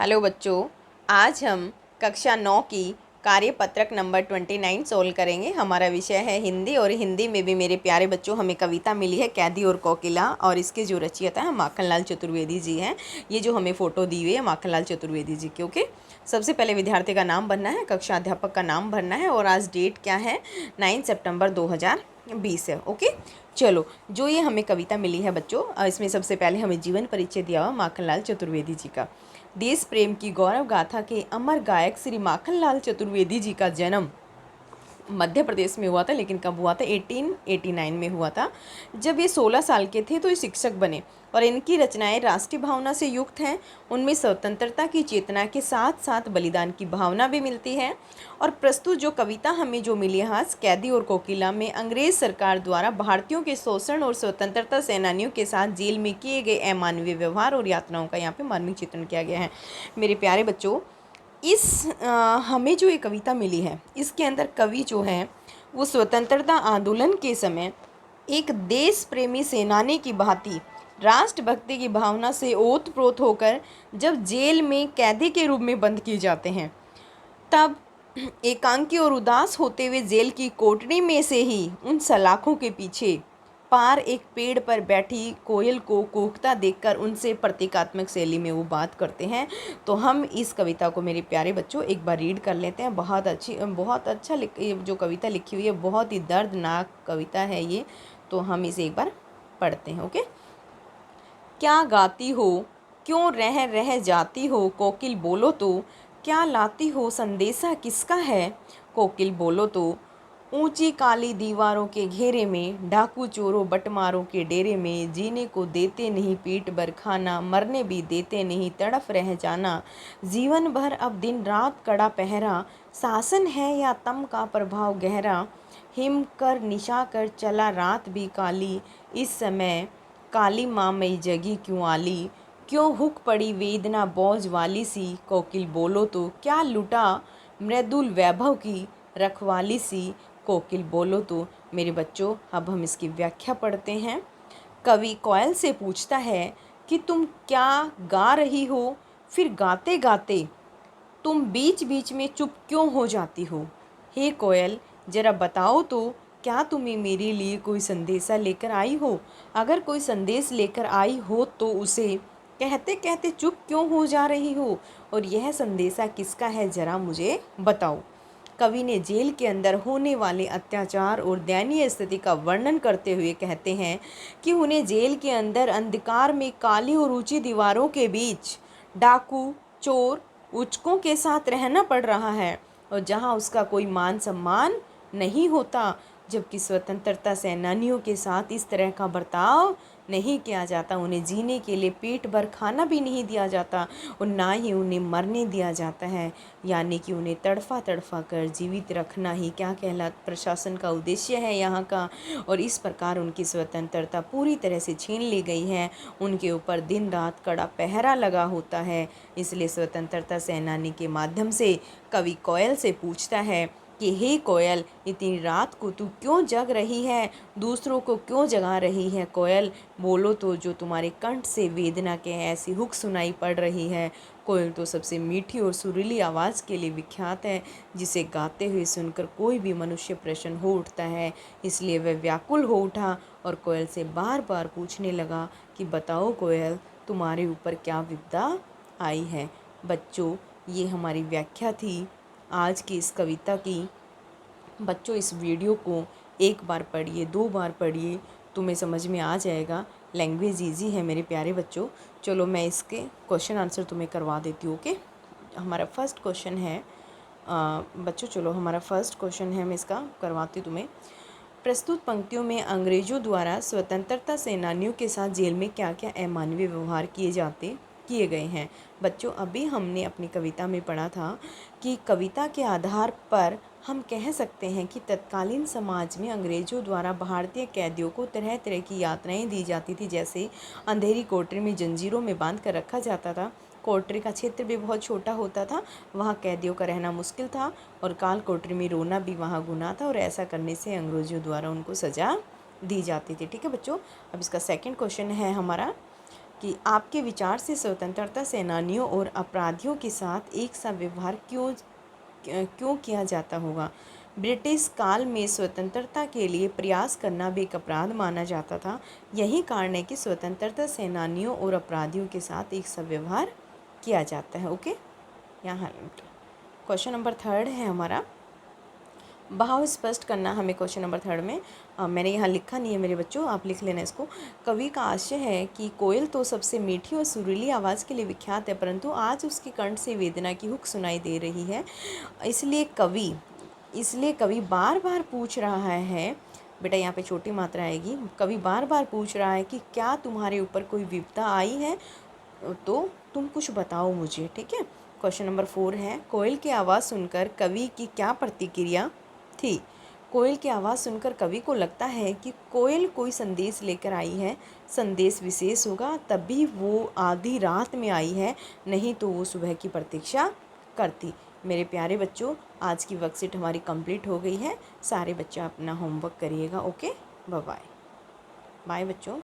Hello बच्चों, आज हम कक्षा 9 की कार्यपत्रक नंबर 29 सोल्व करेंगे। हमारा विषय है हिंदी और हिंदी में भी मेरे प्यारे बच्चों हमें कविता मिली है कैदी और कोकिला, और इसके जो रचयिता है माखनलाल चतुर्वेदी जी हैं। ये जो हमें फ़ोटो दी हुई है माखनलाल चतुर्वेदी जी की। ओके, सबसे पहले विद्यार्थी का नाम भरना है, कक्षा अध्यापक का नाम भरना है, और आज डेट क्या है 9 सितंबर 2020 है। ओके, चलो, जो ये हमें कविता मिली है बच्चों, इसमें सबसे पहले हमें जीवन परिचय दिया हुआ माखनलाल चतुर्वेदी जी का। देश प्रेम की गौरव गाथा के अमर गायक श्री माखनलाल चतुर्वेदी जी का जन्म मध्य प्रदेश में हुआ था, लेकिन कब हुआ था? 1889 में हुआ था। जब ये 16 साल के थे तो ये शिक्षक बने, और इनकी रचनाएं राष्ट्रीय भावना से युक्त हैं। उनमें स्वतंत्रता की चेतना के साथ साथ बलिदान की भावना भी मिलती है। और प्रस्तुत जो कविता हमें जो मिली है आज, कैदी और कोकिला में अंग्रेज सरकार द्वारा भारतीयों के शोषण और स्वतंत्रता सेनानियों के साथ जेल में किए गए अमानवीय व्यवहार और यातनाओं का यहाँ पे मार्मिक चित्रण किया गया है। मेरे प्यारे बच्चों, हमें जो ये कविता मिली है, इसके अंदर कवि जो है वो स्वतंत्रता आंदोलन के समय एक देश प्रेमी सेनानी की भांति राष्ट्रभक्ति की भावना से ओतप्रोत होकर जब जेल में कैदी के रूप में बंद किए जाते हैं, तब एकांकी और उदास होते हुए जेल की कोठरी में से ही उन सलाखों के पीछे पार एक पेड़ पर बैठी कोयल को कूकता देखकर उनसे प्रतीकात्मक शैली में वो बात करते हैं। तो हम इस कविता को मेरे प्यारे बच्चों एक बार रीड कर लेते हैं। बहुत अच्छा जो कविता लिखी हुई है, बहुत ही दर्दनाक कविता है ये। तो हम इसे एक बार पढ़ते हैं। ओके। क्या गाती हो, क्यों रह रह जाती हो, कोकिल बोलो तो, क्या लाती हो, संदेशा किसका है, कोकिल बोलो तो। ऊंची काली दीवारों के घेरे में, डाकू चोरों बटमारों के डेरे में, जीने को देते नहीं पेट भर खाना, मरने भी देते नहीं तड़फ रह जाना। जीवन भर अब दिन रात कड़ा पहरा, शासन है या तम का प्रभाव गहरा। हिम कर निशा कर चला रात भी काली, इस समय काली माँ मई जगी क्यों आली। क्यों हुक पड़ी वेदना बोझ वाली सी, कोकिल बोलो तो, क्या लुटा मृदुल वैभव की रखवाली सी, कोकिल बोलो तो। मेरे बच्चों, अब हम इसकी व्याख्या पढ़ते हैं। कवि कोयल से पूछता है कि तुम क्या गा रही हो, फिर गाते गाते तुम बीच बीच में चुप क्यों हो जाती हो। हे कोयल, जरा बताओ तो, क्या तुम्हें मेरे लिए कोई संदेशा लेकर आई हो? अगर कोई संदेश लेकर आई हो तो उसे कहते कहते चुप क्यों हो जा रही हो, और यह संदेशा किसका है, जरा मुझे बताओ। कवि ने जेल के अंदर होने वाले अत्याचार और दयनीय स्थिति का वर्णन करते हुए कहते हैं कि उन्हें जेल के अंदर अंधकार में काली और ऊंची दीवारों के बीच डाकू, चोर, उचकों के साथ रहना पड़ रहा है, और जहां उसका कोई मान सम्मान नहीं होता, जबकि स्वतंत्रता सेनानियों के साथ इस तरह का बर्ताव नहीं किया जाता। उन्हें जीने के लिए पेट भर खाना भी नहीं दिया जाता, और ना ही उन्हें मरने दिया जाता है, यानी कि उन्हें तड़फा तड़फा कर जीवित रखना ही क्या कहला प्रशासन का उद्देश्य है यहाँ का। और इस प्रकार उनकी स्वतंत्रता पूरी तरह से छीन ली गई है। उनके ऊपर दिन रात कड़ा पहरा लगा होता है। इसलिए स्वतंत्रता सेनानी के माध्यम से कवि कोयल से पूछता है कि हे कोयल, इतनी रात को तू क्यों जग रही है, दूसरों को क्यों जगा रही है। कोयल बोलो तो, जो तुम्हारे कंठ से वेदना के ऐसी हुक सुनाई पड़ रही है। कोयल तो सबसे मीठी और सुरीली आवाज़ के लिए विख्यात है, जिसे गाते हुए सुनकर कोई भी मनुष्य प्रसन्न हो उठता है। इसलिए वह व्याकुल हो उठा और कोयल से बार बार पूछने लगा कि बताओ कोयल, तुम्हारे ऊपर क्या विपदा आई है। बच्चों, ये हमारी व्याख्या थी आज की इस कविता की। बच्चों, इस वीडियो को एक बार पढ़िए, 2 बार पढ़िए, तुम्हें समझ में आ जाएगा। लैंग्वेज इजी है मेरे प्यारे बच्चों। चलो, मैं इसके क्वेश्चन आंसर तुम्हें करवा देती हूँ। ओके, हमारा फर्स्ट क्वेश्चन है बच्चों, चलो हमारा फर्स्ट क्वेश्चन है, मैं इसका करवाती हूँ तुम्हें। प्रस्तुत पंक्तियों में अंग्रेजों द्वारा स्वतंत्रता सेनानियों के साथ जेल में क्या क्या अमानवीय व्यवहार किए गए हैं। बच्चों, अभी हमने अपनी कविता में पढ़ा था कि कविता के आधार पर हम कह सकते हैं कि तत्कालीन समाज में अंग्रेजों द्वारा भारतीय कैदियों को तरह तरह की यातनाएं दी जाती थी। जैसे अंधेरी कोठरी में जंजीरों में बांध कर रखा जाता था। कोठरी का क्षेत्र भी बहुत छोटा होता था, वहाँ कैदियों का रहना मुश्किल था, और काल कोठरी में रोना भी वहाँ गुनाह था, और ऐसा करने से अंग्रेजों द्वारा उनको सज़ा दी जाती थी। ठीक है बच्चों, अब इसका सेकंड क्वेश्चन है हमारा कि आपके विचार से स्वतंत्रता सेनानियों और अपराधियों के साथ एक सा व्यवहार क्यों किया जाता होगा। ब्रिटिश काल में स्वतंत्रता के लिए प्रयास करना भी एक अपराध माना जाता था। यही कारण है कि स्वतंत्रता सेनानियों और अपराधियों के साथ एक सा व्यवहार किया जाता है। ओके, यहाँ क्वेश्चन नंबर 3 है हमारा, भाव स्पष्ट करना हमें क्वेश्चन नंबर 3 में। मैंने यहाँ लिखा नहीं है मेरे बच्चों, आप लिख लेना इसको। कवि का आशय है कि कोयल तो सबसे मीठी और सुरीली आवाज़ के लिए विख्यात है, परंतु आज उसके कंठ से वेदना की हुक सुनाई दे रही है। इसलिए कवि बार बार पूछ रहा है, बेटा यहाँ पे छोटी मात्रा आएगी, कवि बार बार पूछ रहा है कि क्या तुम्हारे ऊपर कोई विपदा आई है तो तुम कुछ बताओ मुझे। ठीक है, क्वेश्चन नंबर 4 है, कोयल की आवाज़ सुनकर कवि की क्या प्रतिक्रिया थी। कोयल की आवाज़ सुनकर कवि को लगता है कि कोयल कोई संदेश लेकर आई है, संदेश विशेष होगा, तभी वो आधी रात में आई है, नहीं तो वो सुबह की प्रतीक्षा करती। मेरे प्यारे बच्चों, आज की वर्कशीट हमारी कंप्लीट हो गई है। सारे बच्चे अपना होमवर्क करिएगा। Okay, bye bye. बाय बच्चों।